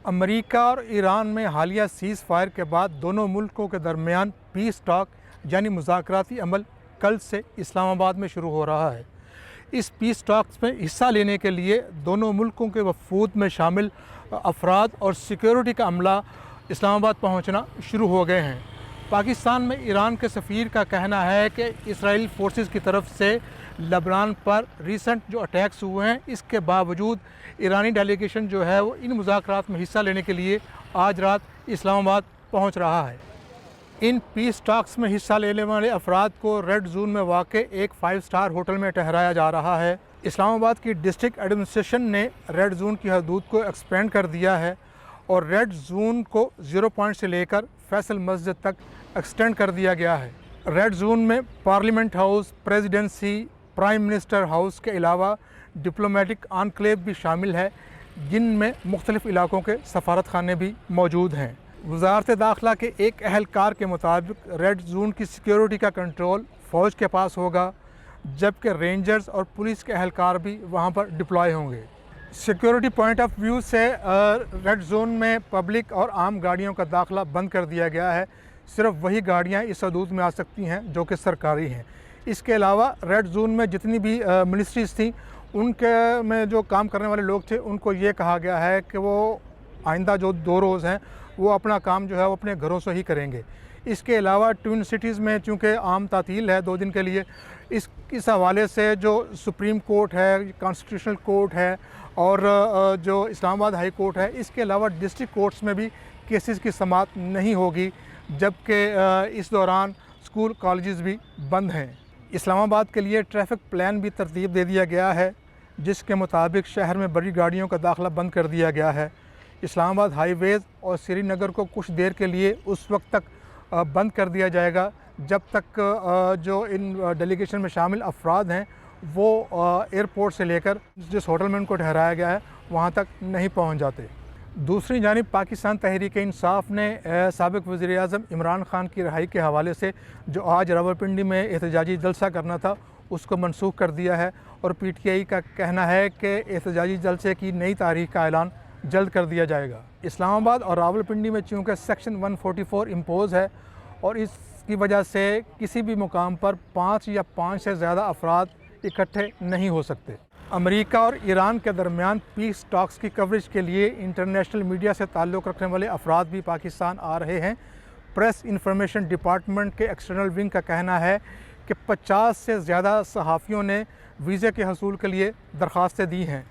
امریکہ اور ایران میں حالیہ سیز فائر کے بعد دونوں ملکوں کے درمیان پیس ٹاک یعنی مذاکراتی عمل کل سے اسلام آباد میں شروع ہو رہا ہے۔ اس پیس ٹاکس میں حصہ لینے کے لیے دونوں ملکوں کے وفود میں شامل افراد اور سیکیورٹی کا عملہ اسلام آباد پہنچنا شروع ہو گئے ہیں۔ پاکستان میں ایران کے سفیر کا کہنا ہے کہ اسرائیلی فورسز کی طرف سے لبنان پر ریسنٹ جو اٹیکس ہوئے ہیں، اس کے باوجود ایرانی ڈیلیگیشن جو ہے وہ ان مذاکرات میں حصہ لینے کے لیے آج رات اسلام آباد پہنچ رہا ہے۔ ان پیس ٹاکس میں حصہ لینے والے افراد کو ریڈ زون میں واقع ایک 5 اسٹار ہوٹل میں ٹھہرایا جا رہا ہے۔ اسلام آباد کی ڈسٹرکٹ ایڈمنسٹریشن نے ریڈ زون کی حدود کو ایکسپینڈ کر دیا ہے اور ریڈ زون کو 0 پوائنٹ سے لے کر فیصل مسجد تک ایکسٹینڈ کر دیا گیا ہے۔ ریڈ زون میں parliament house, presidency, prime minister house کے علاوہ ڈپلومیٹک انکلیو بھی شامل ہے، جن میں مختلف علاقوں کے سفارت خانے بھی موجود ہیں۔ وزارت داخلہ کے ایک اہلکار کے مطابق ریڈ زون کی سیکیورٹی کا کنٹرول فوج کے پاس ہوگا، جبکہ رینجرز اور پولیس کے اہلکار بھی وہاں پر ڈپلوائے ہوں گے۔ سیکیورٹی پوائنٹ آف ویو سے ریڈ زون میں پبلک اور عام گاڑیوں کا داخلہ بند کر دیا گیا ہے۔ صرف وہی گاڑیاں اس حدود میں آ سکتی ہیں جو کہ سرکاری ہیں۔ اس کے علاوہ ریڈ زون میں جتنی بھی منسٹریز تھیں، ان کے میں جو کام کرنے والے لوگ تھے، ان کو یہ کہا گیا ہے کہ وہ آئندہ جو 2 روز ہیں وہ اپنا کام جو ہے وہ اپنے گھروں سے ہی کریں گے۔ اس کے علاوہ ٹوئن سٹیز میں چونکہ عام تعطیل ہے 2 دن کے لیے، اس حوالے سے جو سپریم کورٹ ہے، کانسٹیٹیوشنل کورٹ ہے اور جو اسلام آباد ہائی کورٹ ہے، اس کے علاوہ ڈسٹرکٹ کورٹس میں بھی کیسز کی سماعت نہیں ہوگی، جبکہ اس دوران اسکول کالجز بھی بند ہیں۔ اسلام آباد کے لیے ٹریفک پلان بھی ترتیب دے دیا گیا ہے، جس کے مطابق شہر میں بڑی گاڑیوں کا داخلہ بند کر دیا گیا ہے۔ اسلام آباد ہائی ویز اور سری نگر کو کچھ دیر کے لیے اس وقت تک بند کر دیا جائے گا جب تک جو ان ڈیلیگیشن میں شامل افراد ہیں وہ ایئرپورٹ سے لے کر جس ہوٹل میں ان کو ٹھہرایا گیا ہے وہاں تک نہیں پہنچ جاتے۔ دوسری جانب پاکستان تحریک انصاف نے سابق وزیر اعظم عمران خان کی رہائی کے حوالے سے جو آج راولپنڈی میں احتجاجی جلسہ کرنا تھا اس کو منسوخ کر دیا ہے، اور پی ٹی آئی کا کہنا ہے کہ احتجاجی جلسے کی نئی تاریخ کا اعلان جلد کر دیا جائے گا۔ اسلام آباد اور راولپنڈی میں چونکہ سیکشن 144 امپوز ہے اور اس کی وجہ سے کسی بھی مقام پر 5 یا 5 سے زیادہ افراد اکٹھے نہیں ہو سکتے۔ امریکہ اور ایران کے درمیان پیس ٹاکس کی کوریج کے لیے انٹرنیشنل میڈیا سے تعلق رکھنے والے افراد بھی پاکستان آ رہے ہیں۔ پریس انفارمیشن ڈپارٹمنٹ کے ایکسٹرنل ونگ کا کہنا ہے کہ 50 سے زیادہ صحافیوں نے ویزے کے حصول کے لیے درخواستیں دی ہیں۔